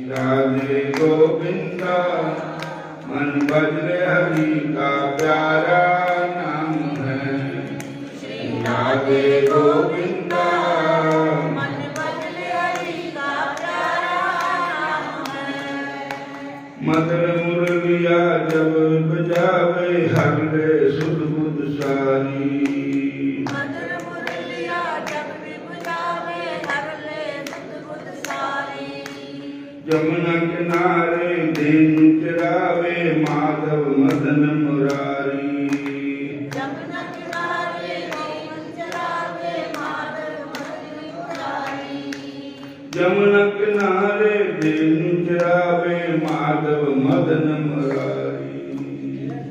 राधे गोविंदा मन भजले हरि का प्यारा नाम है। राधे गोविंदा मन भजले हरि का प्यारा नाम है। मदन मुरलिया जब बजावे हर ले सुध बुध सारी। मधुर मुरलिया जब भी बजावे हर ले सुध बुध सारी। जमुना किनारे दिन चरावे माधव मदन मुरारी। जमुना किनारे दिन चरावे माधव मदन मुरारी। जमुना किनारे दिन चरावे माधव मदन मुरारी।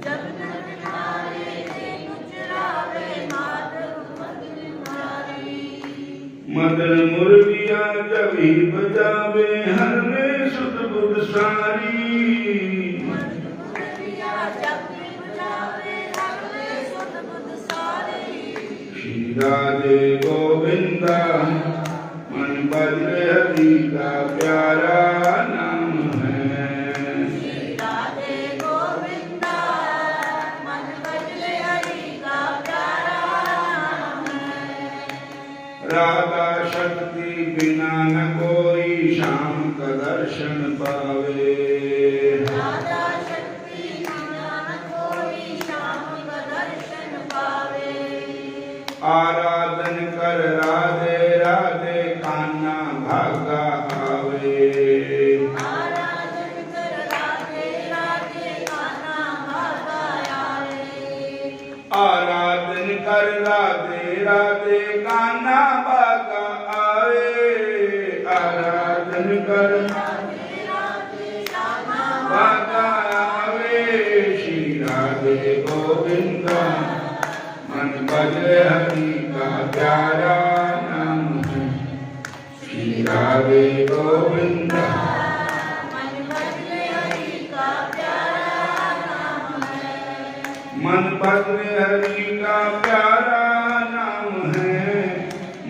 जमुना किनारे दिन चरावे माधव मदन मुरारी। मदन मुरलिया जब ही बजावे हर ले सुध बुध सारी। मुरलिया जब भी बजावे हर ले सुध बुध सारी। श्री राधे गोविंदा मन भजले हरि का प्यारा नाम है। श्री राधे गोविंदा मन भजले हरि का प्यारा नाम है। राधा शक्ति बिना न कोई शाम का दर्शन पावे। राधा शक्ति बिना न कोई शाम का दर्शन पावे। आराधन कर राधे राधे कान्हा भागा आवे। आराधन कर राधे राधे कान्हा भागा आवे। आराधन कर राधे राधे कान्हा भागा आवे। आराधन कर राधे राधे कान्हा भागा आवे। श्री राधे गोविंदा मन भजले हरि का प्यारा नाम है। श्री राधे गोविंदा मन भजले हरि का प्यारा नाम है। मन भजले हरि का प्यारा नाम है।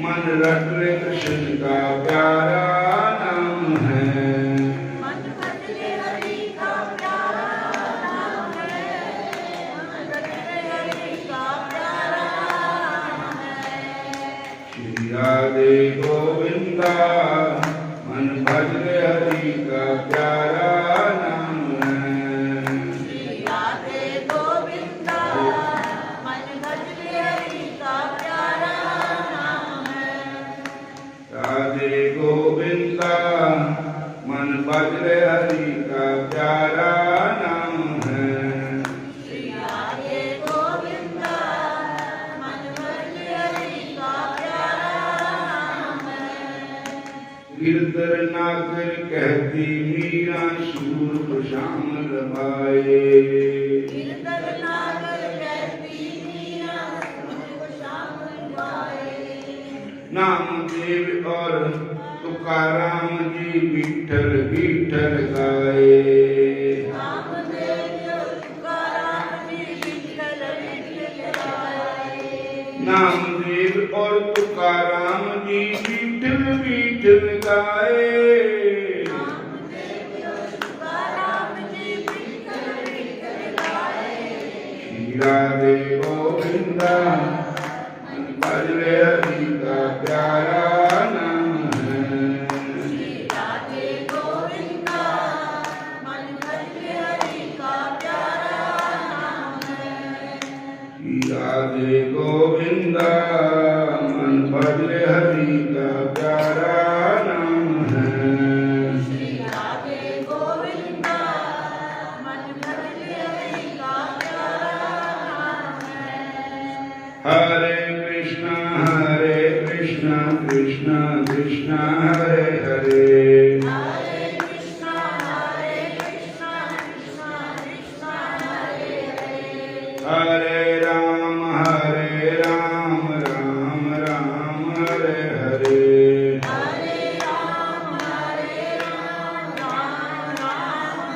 मन रट ले कृष्ण का प्यारा नाम है। मन भजले हरि का प्यारा नाम है। मन भजले हरि का प्यारा नाम है। श्री राधे गोविंदा मन भजले हरि का प्यारा नाम है। श्री राधे गोविंदा मन भजले हरि का प्यारा नाम है। राधे गोविंदा मन भजले हरि का प्यारा नाम है। श्री राधे गोविंदा मन भजले हरि का प्यारा नाम है। गिरधर नागर कहती मीरा सूर श्यामल भाए। गिरधर नागर कहती मीरा सूर श्यामल भाए। नामदेव और तुकाराम जी विठल विठल गाए। नामदेव तुकाराम जी विठ्ठल विठ्ठल गाए। नामदेव और तुकाराम जी विठल विठल गाए। नामदेव तुकाराम जी विठ्ठल विठ्ठल गाए। श्री राधे गोविंदा मन भजले हरि का प्यारा नाम है। श्री राधे गोविंदा मन भजले हरि का प्यारा नाम है। श्री राधे गोविंदा मन भजले हरि का प्यारा नाम है। श्री राधे गोविंदा मन भजले हरि का प्यारा नाम है। हरे कृष्णा कृष्ण कृष्ण हरे हरे। हरे कृष्णा कृष्ण कृष्ण हरे हरे। हरे राम राम राम हरे हरे। हरे राम राम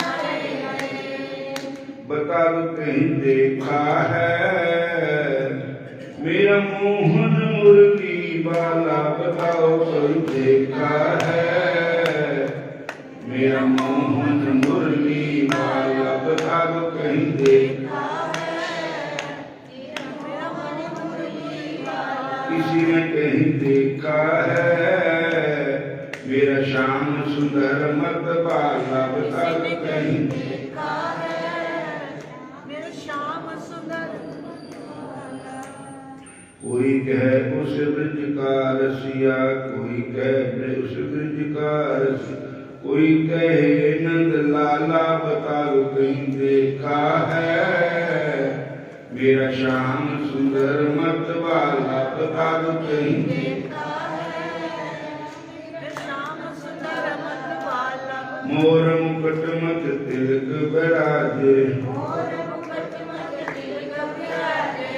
हरे हरे। बताओ कहीं देखा है मेरा मोहन मुरली वाला, बताओ कोई देखा है मेरा मोहन मुरली वाला बता दो कहीं देखा किसी ने कहीं देखा है। मेरा श्याम सुंदर मत बाला बता दो कहीं देखा है मेरा श्याम सुंदर। कोई कहे उस ब्रज का रसिया, कोई कहे उस ब्रज का रसिया, कोई कहे नंद लाला बता दो कहीं देखा है। मेरा श्याम सुंदर मत वाला बता दो कहीं देखा है मेरा श्याम सुंदर मत वाला। मोर मुकुट मत तिलक बराजे, मोर मुकुट मत तिलक बिराजे,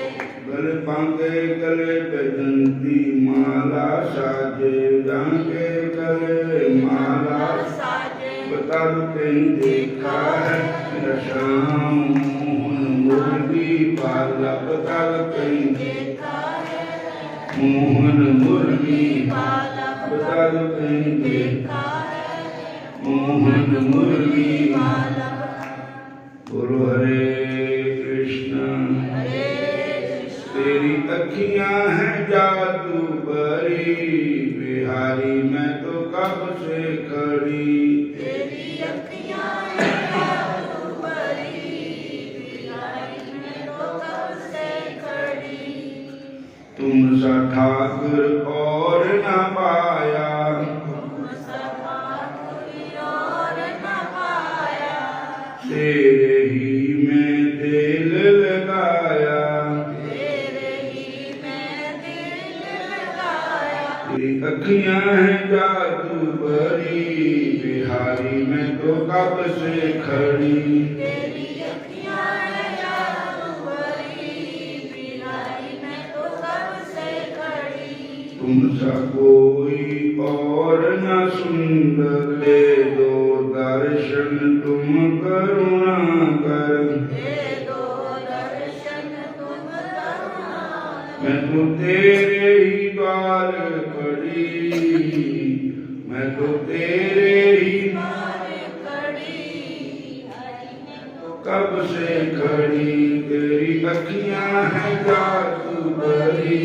गले पांगे गले बैजंती माला साजे, जांगे गले माला साजे। बता दो कहीं देखा है। मेरा श्याम मोहन मुरली वाला बता दो कहीं देखा है मोहन मुरली वाला बता दो कहीं देखा है मोहन मुरली। वाला। गुरु हरे कृष्ण हरे कृष्ण तेरी अखियां हैं जादू भरी, बिहारी मैं तो कब से खड़ी। तेरी अखियाँ हैं जादू भरी, बिहारी में तो कब से खड़ी। तुम सा ठाकुर और न पाया, तुम सखा कोई और न पाया, तेरे ही में दिल लगाया। तेरे ही में दिल लगाया। तेरी अखियां हैं जादू भरी, बिहारी में तो कब से खड़ी। तेरी अखियाँ हैं जादू भरी, बिहारी में तो कब से खड़ी। तुम सा कोई और न सुंदर, दे दो दर्शन तुम करुणा कर। दे दो दर्शन तुम करुणा। मैं तो तेरे ही द्वार खड़ी, मैं तो तेरे ही मारे खड़ी, हरि में तो कब से खड़ी। तेरी अखियां हैं जादू भरी,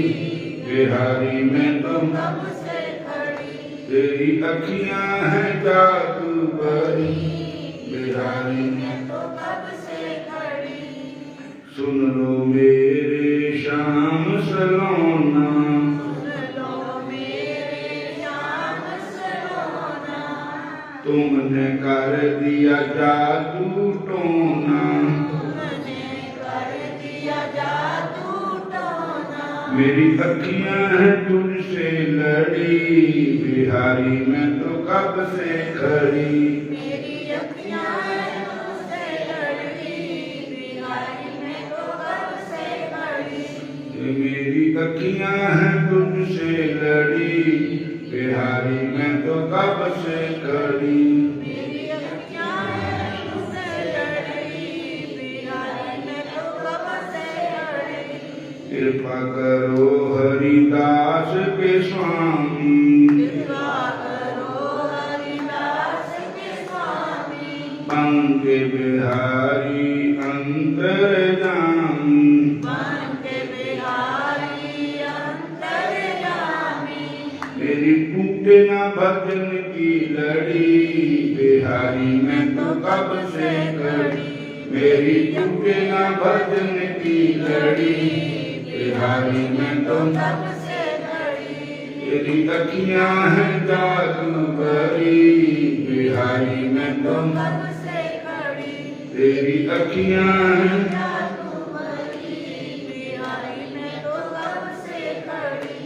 बिहारी में तुम कब से खड़ी। तेरी अखियां हैं जादू भरी, बिहारी में तो कब से खड़ी। सुन लो मेरे श्याम सलोना, सुन लो मेरे श्याम सलोना, तुमने कर दिया जादू टोना। तुमने कर दिया जादू टोना। मेरी अखियां हैं तुझसे लड़ी, बिहारी में तो कब से खड़ी। मेरी अखियाँ हैं तुझसे लड़ी, बिहारी में तो कब से खड़ी। मेरी अखियां हैं तुझसे लड़ी, बिहारी में तो कब से खड़ी। मेरी अखियाँ हैं तुझसे लड़ी, बिहारी में तो कब से खड़ी। कृपा करो हरिदास के स्वामी, कृपा करो हरिदास के स्वामी, अंके बिहारी अंतर्यामी। बंदे बिहारी अंतर्यामी। मेरी टूटे ना भजन की लड़ी, बिहारी में तो कब से खड़ी। मेरी टूटे ना भजन की लड़ी, बिहारी में तो कब से खड़ी। तेरी अखियां हैं जादू भरी, बिहारी में तो कब से खड़ी। तेरी अखियां हैं जादू भरी, बिहारी में तो कब से खड़ी।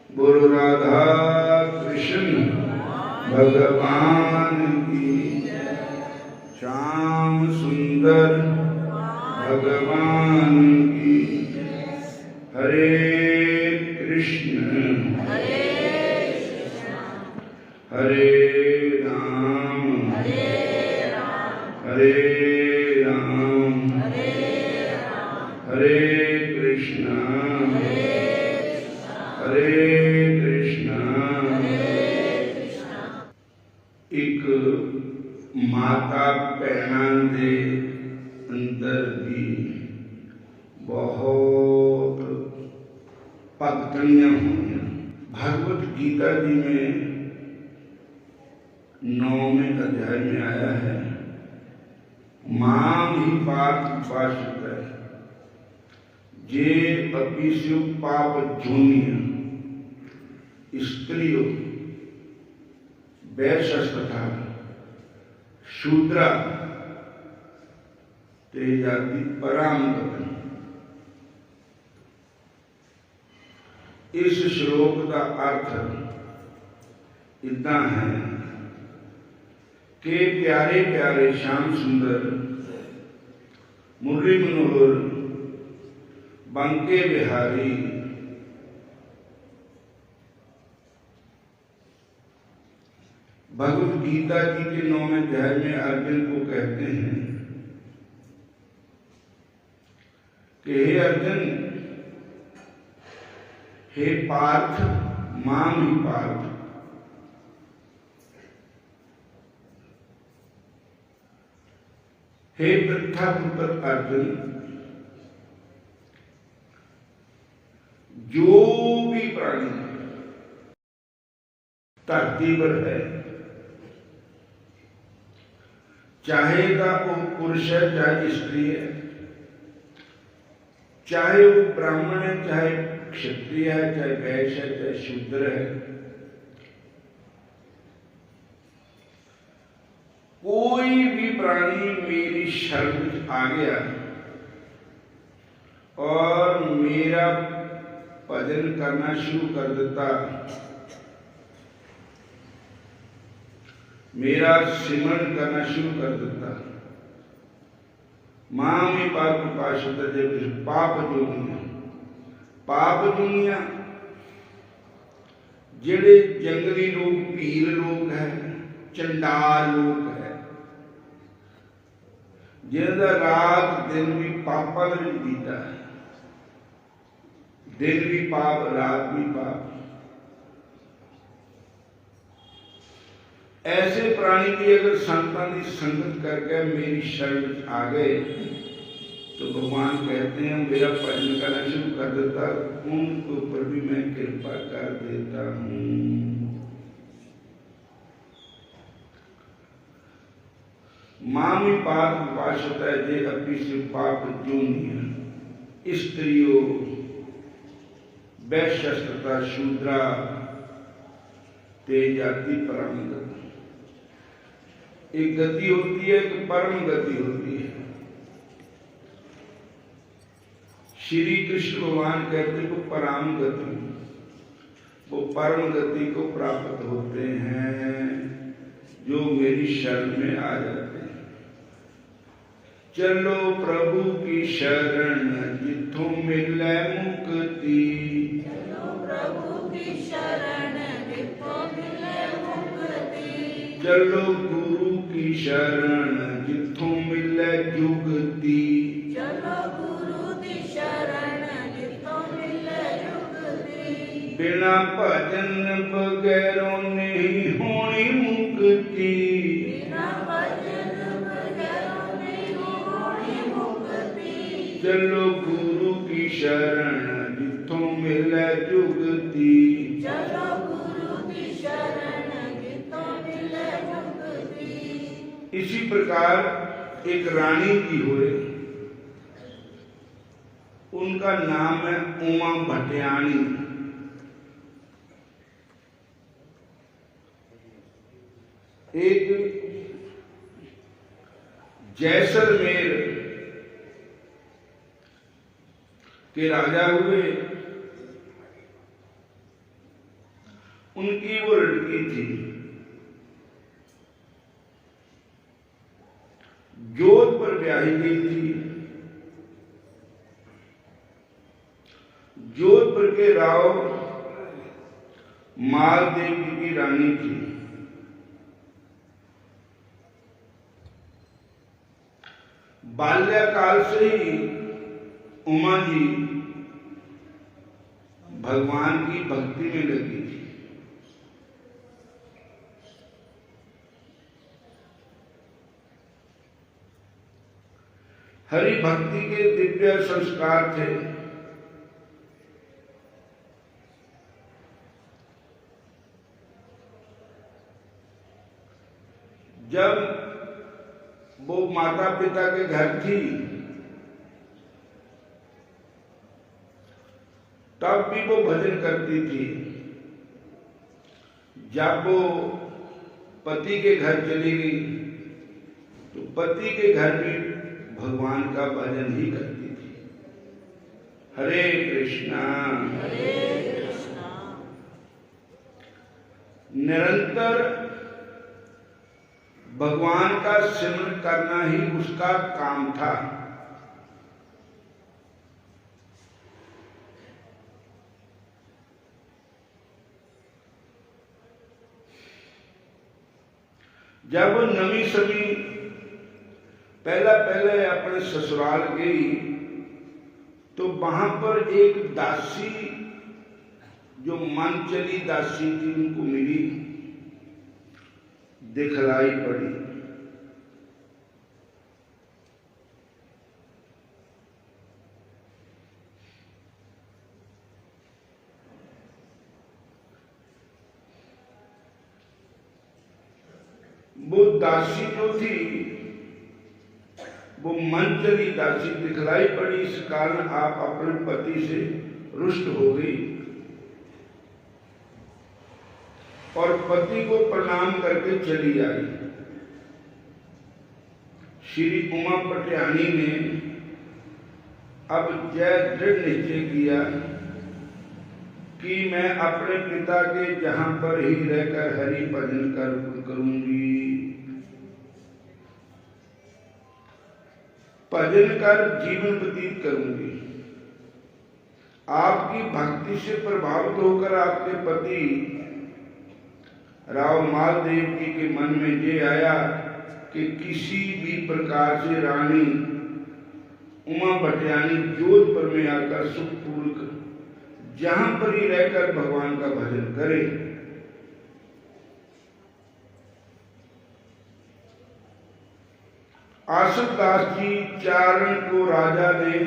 बोलो राधा कृष्ण भगवान की, श्याम सुंदर भगवान की। हरे कृष्ण हरे कृष्ण हरे राम हरे राम हरे राम हरे राम हरे कृष्ण हरे कृष्ण। एक माता भैनों के अंदर भी बहुत भक्तनियां हुई। भगवत गीता जी में 9वें अध्याय में आया है, मां ही पार्थ उपासित है जे अपिशु पाप जूनिया स्त्रियों वैश्य तथा शूद्रा ते जाति परामगत। इस श्लोक का अर्थ इतना है कि प्यारे प्यारे श्याम सुंदर मुरली मनोहर बंके बिहारी भगवत गीता जी के 9वें अध्याय में अर्जुन को कहते हैं कि हे अर्जुन, हे पार्थ, मां ही पार्थ, हे पृथ्वीपुत्र अर्जुन, जो भी प्राणी धरती पर है, चाहे का वो पुरुष है चाहे स्त्री है, चाहे वो ब्राह्मण है चाहे क्षत्रिय है चाहे वैश्य है चाहे शूद्र है, कोई भी प्राणी मेरी शरण में आ गया और मेरा भजन करना शुरू कर देता, मेरा सिमरन करना शुरू कर देता, मां में पाप उपासित जब पाप दुनिया, पाप दुनिया जेड़े जंगली लोग, भील लोग है, चंडाल लोग है, जिनका रात दिन भी पापा में बीता है, दिन भी पाप रात भी पाप, ऐसे प्राणी की अगर संतान की संगत करके मेरी शरण आ गए तो भगवान कहते हैं मेरा भजन करना शुरू कर देता, उनके ऊपर भी मैं कृपा कर देता हूं। मामी पाप उपासित है जे अपनी से पाप जूनिया स्त्रियों वैश्य तथा शूद्रा ते जाति परामगत। एक गति होती है, एक परम गति होती है। श्री कृष्ण भगवान कहते हैं वो परम गति, वो परम गति को प्राप्त होते हैं जो मेरी शरण में आ जाते हैं। चलो प्रभु की शरण जिथों मिले मुक्ति, चलो प्रभु की शरण जिथों मिले मुक्ति, चलो गुरु की शरण जिथों मिले जुगति, चलो गुरु की शरण जिथों मिले जुगति, बिना भजन बगैरों नहीं होनी मुक्ति, बिना भजन बगैरों नहीं होनी मुक्ति, चलो गुरु की शरण जिथों मिले जुगति। चलो गुरु की शरण जिथों मिले जुगति। इसी प्रकार एक रानी जी हुए, उनका नाम है उमा भटियाणी। एक जैसलमेर के राजा हुए, उनकी वो लड़की थी, जोधपुर ब्याही गई थी। जोधपुर के राव मालदेव की रानी थी। बाल्यकाल से ही उमा जी भगवान की भक्ति में लगी थी। हरि भक्ति के दिव्य संस्कार थे। जब वो माता पिता के घर थी तब भी वो भजन करती थी। जब वो पति के घर चली गई तो पति के घर भी भगवान का भजन ही करती थी। हरे कृष्णा हरे कृष्णा। निरंतर भगवान का सिमरन करना ही उसका काम था। जब वो नवी समी पहले अपने ससुराल गई तो वहां पर एक दासी, जो मन चली दासी थी, उनको मिली, दिखलाई पड़ी। वो दासी जो थी वो मन चली दासी दिखलाई पड़ी। इस कारण आप अपने पति से रुष्ट हो गई और पति को प्रणाम करके चली आई। श्री उमा पटियानी ने अब जय दृढ़ निश्चय किया कि मैं अपने पिता के जहां पर ही रहकर हरि भजन करूंगी, भजन कर जीवन व्यतीत करूंगी। आपकी भक्ति से प्रभावित होकर आपके पति राव मालदेव जी के मन में ये आया कि किसी भी प्रकार से रानी उमा भटियानी जोधपुर में आकर सुखपूर्वक जहां पर ही रहकर भगवान का भजन करे। आशुदास जी चारण को राजा ने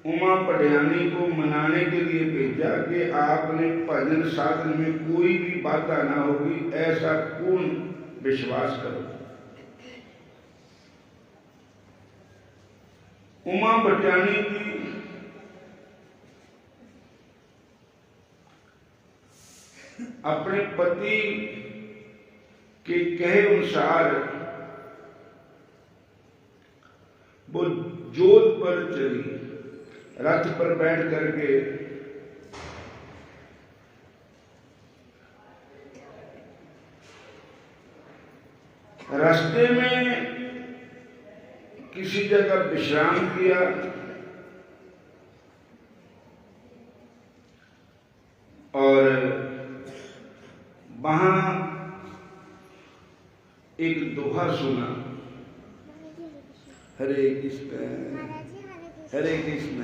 उमा पटियानी को मनाने के लिए भेजा कि आपने भजन साधन में कोई भी बाधा ना होगी, ऐसा पूर्ण विश्वास करो। उमा पटियानी जी अपने पति के कहे अनुसार वो जोधपुर चली, रथ पर बैठ करके। रास्ते में किसी जगह विश्राम किया और वहां एक दोहा सुना, हरे कृष्ण हरे कृष्ण।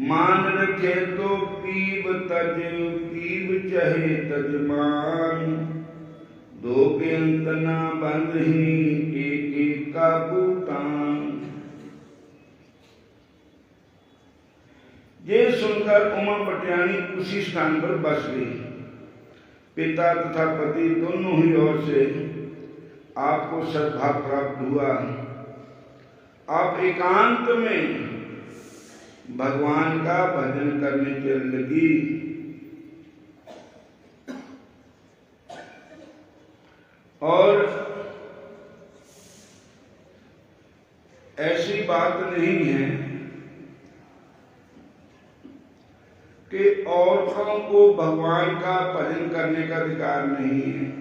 मान रखे तो पीब तज, पीब चाहे तजमान, दो के अंत ना बंद ही, एक एक का भूतान। ये सुनकर उमा पटियानी उसी स्थान पर बस गई। पिता तथा पति दोनों ही ओर से आपको सद्भाव प्राप्त हुआ। आप एकांत में भगवान का भजन करने चल लगी। और ऐसी बात नहीं है कि औरतों को भगवान का भजन करने का अधिकार नहीं है।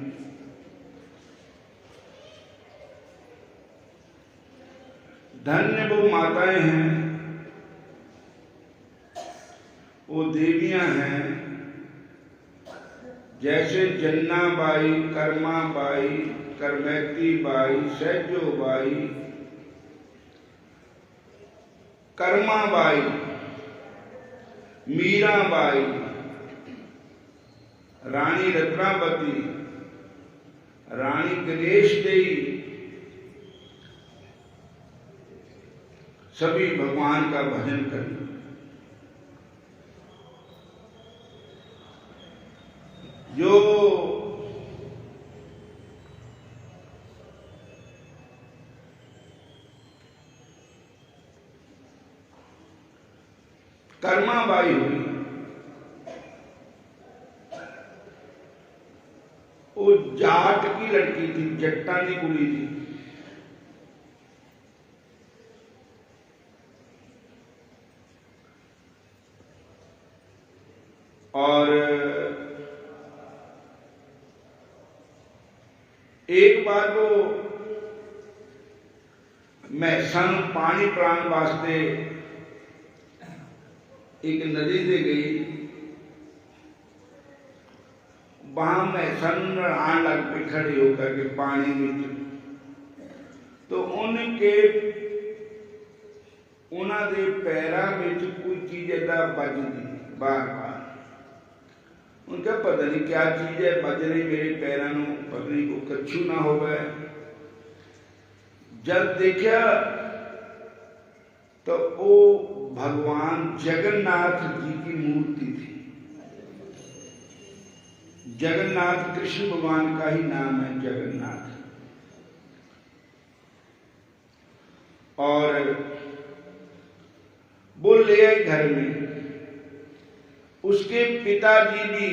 धन्य वो माताएं हैं, वो देवियां हैं, जैसे जन्ना बाई, कर्मा बाई, करमैती बाई, सैजो बाई, कर्मा बाई, मीरा बाई, रानी रत्नावती, रानी गणेश देई सभी भगवान का भजन करना। जो कर्माबाई हुई वो जाट की लड़की थी, जट्टानी कुड़ी थी। और एक बार वो मैसन पानी पिलाने वास्ते एक नदी से गई। वहां मैसन नहान लग पे खड़ी होकर के पानी में, तो उनके उन्होंने पैरों में कोई चीज ऐसा बजती बार बार। उनका पता नहीं क्या चीज है बज रही मेरे पैरों में, पता नहीं को कच्छू ना हो गए। जब देखा तो वो भगवान जगन्नाथ जी की मूर्ति थी। जगन्नाथ कृष्ण भगवान का ही नाम है जगन्नाथ। और वो ले आए घर में। उसके पिताजी भी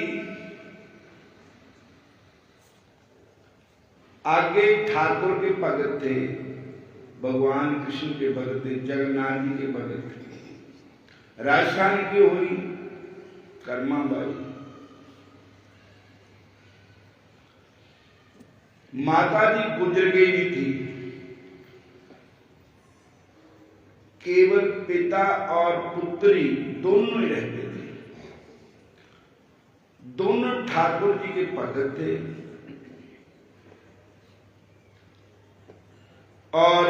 आगे ठाकुर के भगत थे, भगवान कृष्ण के भगत थे, जगन्नाथ जी के भगत थे। राजस्थान की हुई कर्माबाई। माता जी गुजर गई थी। केवल पिता और पुत्री दोनों ही रहते थे। दोनों ठाकुर जी के भगत थे। और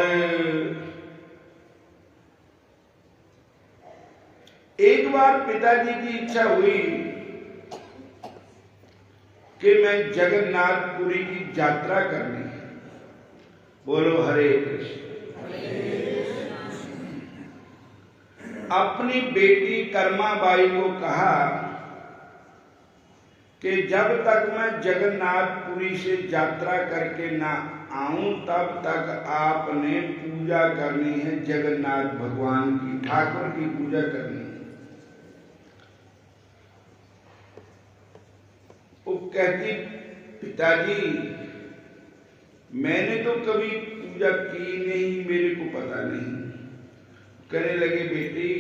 एक बार पिताजी की इच्छा हुई कि मैं जगन्नाथपुरी की यात्रा करनी है। बोलो हरे कृष्ण। अपनी बेटी कर्माबाई को कहा कि जब तक मैं जगन्नाथपुरी से यात्रा करके ना आऊं तब तक आपने पूजा करनी है जगन्नाथ भगवान की, ठाकुर की पूजा करनी है। वो कहती पिताजी मैंने तो कभी पूजा की नहीं, मेरे को पता नहीं। कहने लगे बेटी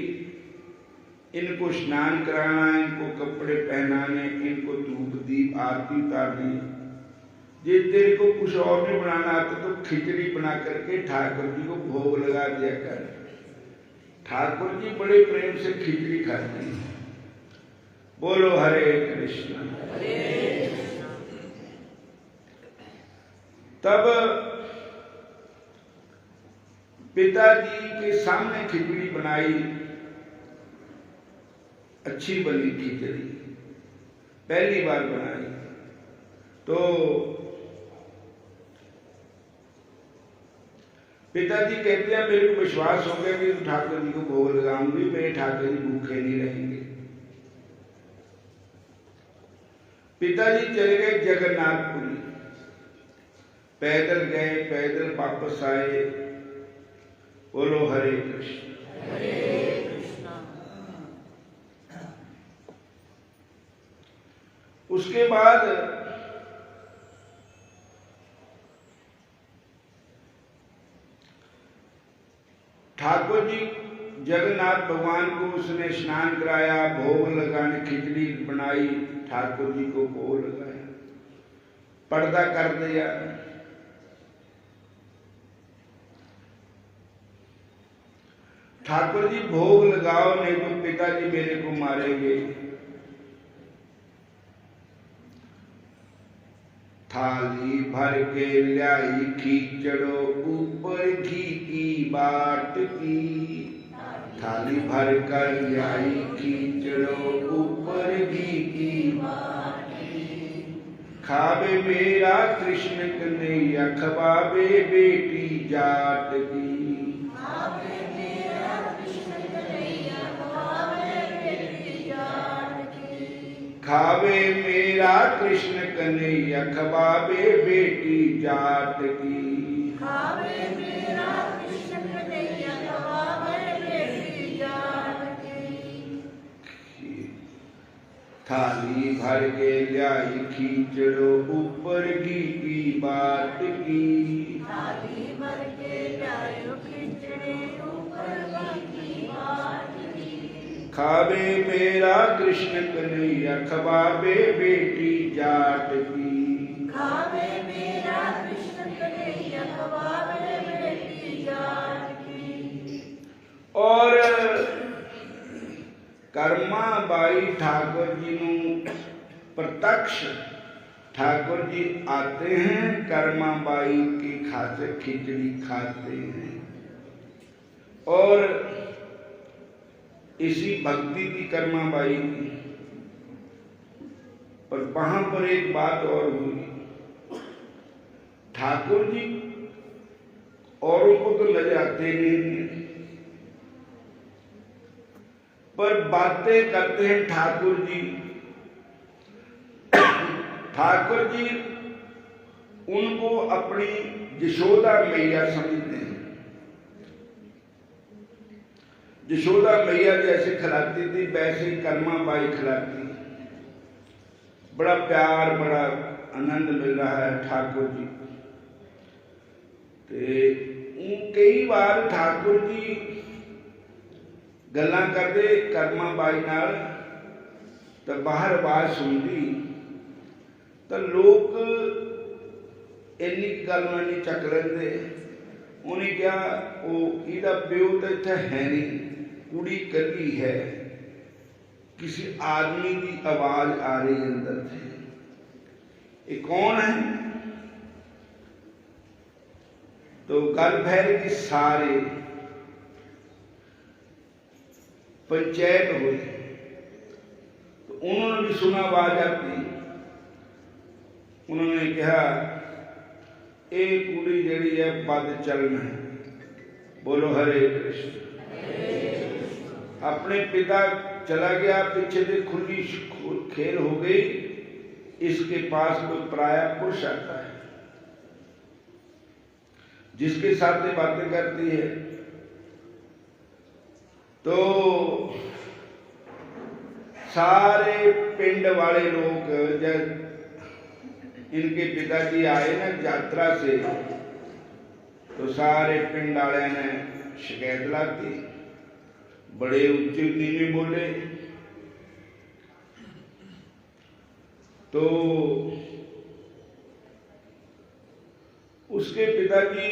इनको स्नान कराना, इनको कपड़े पहनाने, इनको धूप दीप आरती उतारनी। ये तेरे को कुछ और नहीं बनाना आता तो खिचड़ी बना करके ठाकुर जी को भोग लगा दिया कर। ठाकुर जी बड़े प्रेम से खिचड़ी खाते हैं। बोलो हरे कृष्ण। तब पिताजी के सामने खिचड़ी बनाई, अच्छी बनी खिचड़ी, पहली बार बनाई। तो पिताजी कहते हैं मेरे को विश्वास हो गया कि ठाकुर जी को भोग लगाऊंगी, मेरे ठाकुर जी भूखे नहीं रहेंगे। पिताजी चले गए जगन्नाथपुरी, पैदल गए, पैदल वापस आए। बोलो हरे कृष्ण। हरे कृष्ण। उसके बाद ठाकुर जी जगन्नाथ भगवान को उसने स्नान कराया, भोग लगाने खिचड़ी बनाई, ठाकुर जी को भोग लगाया, पर्दा कर दिया। ठाकुर जी भोग लगाओ नहीं तो पिताजी मेरे को मारेंगे। थाली भर के लाई खींचड़ो ऊपर घी की बाट की। थाली भर कर लाई खींचड़ो ऊपर घी की बाट की। खावे मेरा कृष्ण कन्हैया खवावे बेटी जाट की। खावे मेरा कृष्ण कन्हैया खवावे बेटी जाट की। खावे मेरा कृष्ण कन्हैया खवावे बेटी जाट की। खावे मेरा कृष्ण कन्हैया खवावे बेटी जाट की। थाली भर के लाई खींचड़ो ऊपर घी की बाट की। थाली भर के लायो खिचड़ी ऊपर घी की बाट की। खावे मेरा कृष्ण कन्हैया खवावे बेटी जाट की। खावे मेरा कृष्ण कन्हैया खवावे बेटी जाट की। और कर्मा बाई ठाकुर जी ਨੂੰ प्रत्यक्ष ठाकुर जी आते हैं, कर्मा बाई की खाते खिचड़ी खाते हैं। और इसी भक्ति की कर्मा बाई की। पर वहां पर एक बात और हुई, ठाकुर जी औरों को तो ले जाते नहीं, पर बातें करते हैं ठाकुर जी। ठाकुर जी उनको अपनी यशोदा मैया समझते हैं। यशोदा मैया जैसे खिलाती थी वैसे ही कर्मा बाई खिलाती। बड़ा प्यार, बड़ा आनंद मिल रहा है ठाकुर जी। कई बार ठाकुर जी गल्लां करते कर्मा बाई नाल, तो बाहर आवाज सुनती तो लोग इन्नी गल नहीं चक लेंदे। उन्हें क्या वो इहदा प्यो तो इत्थे है नहीं, कुड़ी कली है, किसी आदमी की आवाज आ रही अंदर से, ये कौन है? तो गल फैल गई, सारे पंचायत हुई, तो उन्होंने भी सुना आवाज आती। उन्होंने कहा ये कुड़ी जड़ी है बद चलन है। बोलो हरे कृष्ण। अपने पिता चला गया, पीछे से खुली खेल हो गई, इसके पास कोई पराया पुरुष आता है जिसके साथ ये बातें करती है। तो सारे पिंड वाले लोग जब इनके पिताजी आए ना यात्रा से, तो सारे पिंड वाले ने शिकायत लाती, बड़े उच्च नीचे बोले। तो उसके पिताजी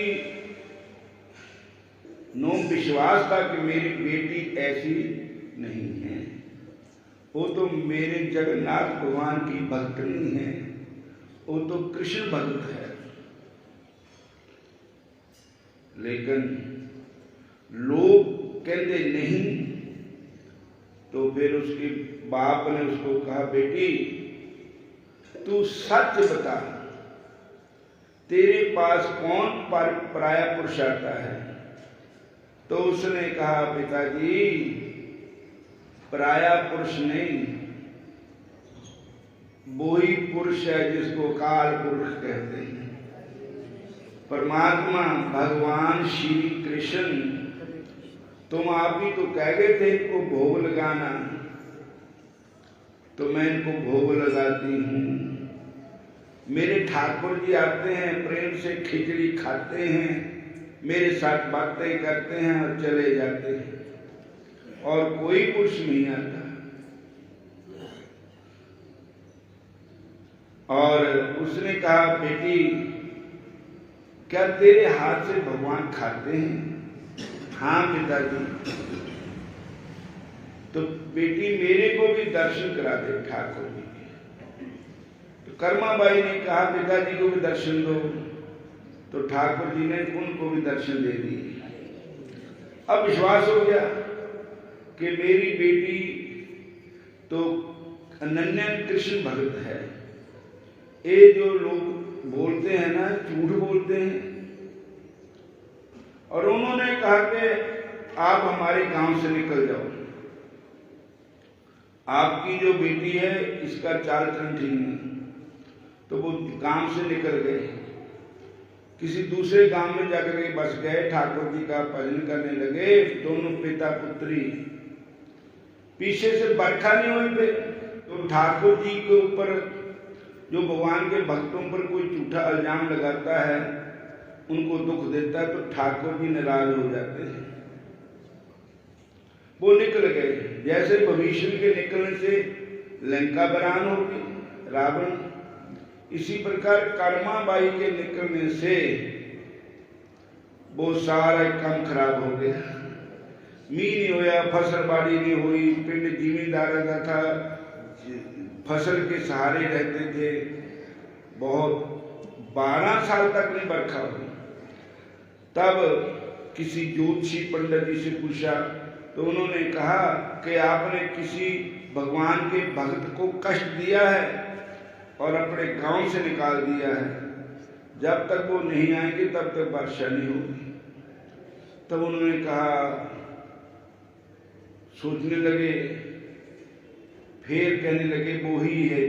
नो विश्वास था कि मेरी बेटी ऐसी नहीं है, वो तो मेरे जगन्नाथ भगवान की भक्तनी है, वो तो कृष्ण भक्त है। लेकिन लोग कहते नहीं। तो फिर उसके बाप ने उसको कहा, बेटी तू सच बता, तेरे पास कौन पराया पुरुष आता है? तो उसने कहा, पिताजी पराया पुरुष नहीं, वो ही पुरुष है जिसको काल पुरुष कहते हैं। परमात्मा भगवान श्री कृष्ण, तुम आप ही तो कह गए थे इनको भोग लगाना, तो मैं इनको भोग लगाती हूँ। मेरे ठाकुर जी आते हैं, प्रेम से खिचड़ी खाते हैं, मेरे साथ बातें करते हैं और चले जाते हैं, और कोई पुरुष नहीं आता। और उसने कहा, बेटी क्या तेरे हाथ से भगवान खाते हैं? हाँ पिताजी। तो बेटी मेरे को भी दर्शन करा दे ठाकुर जी के। तो कर्माबाई ने कहा, पिताजी को भी दर्शन दो। तो ठाकुर जी ने उनको भी दर्शन दे दिए। अब विश्वास हो गया कि मेरी बेटी तो अनन्य कृष्ण भक्त है, ये जो लोग बोलते हैं ना, झूठ बोलते हैं। और उन्होंने कहा कि आप हमारे गांव से निकल जाओ, आपकी जो बेटी है इसका चाल चलन ठीक नहीं। तो वो गांव से निकल गए, किसी दूसरे गांव में जाकर के बस गए, ठाकुर जी का भजन करने लगे। दोनों पिता पुत्री पीछे से बरखा नहीं हुई थे, तो ठाकुर जी के ऊपर जो भगवान के भक्तों पर कोई झूठा इल्जाम लगाता है, उनको दुख देता है, तो ठाकुर जी नाराज हो जाते हैं। वो निकल गए। जैसे भविष्य के निकलने से लंका बरान होगी, रावण, इसी प्रकार कर्माबाई के निकलने से वो सारा काम खराब हो गया। मी नहीं होया, फसल बाड़ी नहीं हुई, पिंड जिमीदार का था, फसल के सहारे रहते थे, बहुत 12 साल तक नहीं बरखा हुई। तब किसी ज्योतिषी पंडित जी से पूछा, तो उन्होंने कहा कि आपने किसी भगवान के भक्त को कष्ट दिया है और अपने गांव से निकाल दिया है, जब तक वो नहीं आएंगे तब तक वर्षा नहीं होगी। तब उन्होंने कहा, सोचने लगे, फिर कहने लगे वो ही है,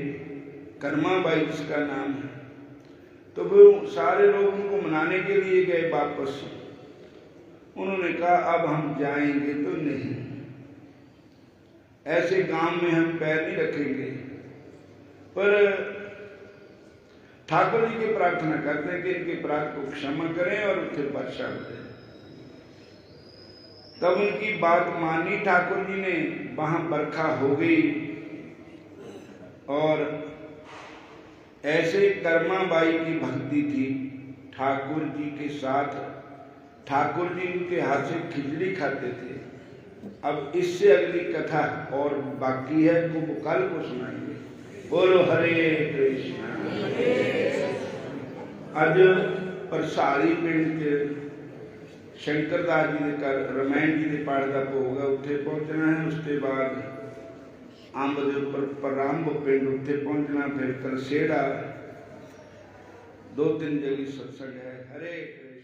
कर्माबाई जिसका नाम है। तो वो सारे लोग उनको मनाने के लिए गए वापस। उन्होंने कहा अब हम जाएंगे तो नहीं, ऐसे गांव में हम पैर नहीं रखेंगे। पर ठाकुर जी की प्रार्थना करते हैं कि इनके अपराध को क्षमा करें और फिर वर्षा करें। तब उनकी बात मानी ठाकुर जी ने, वहां बरखा हो गई। और ऐसे कर्माबाई की भक्ति थी ठाकुर जी के साथ। ठाकुर जी उनके हाथ से खिचड़ी खाते थे। अब इससे अगली कथा और बाकी है, वो कल को सुनाएंगे। बोलो हरे कृष्णा। अज परसाली पिंड के शंकरदास जी ने रामायण जी के पाठ का भोग है, उत्थे पहुंचना है। उसके बाद अंब के उपर परांब पिंड, उत्थे पहुंचना। फिर कलसेड़ा, 2-3 जगह सत्संग है। हरे कृष्ण।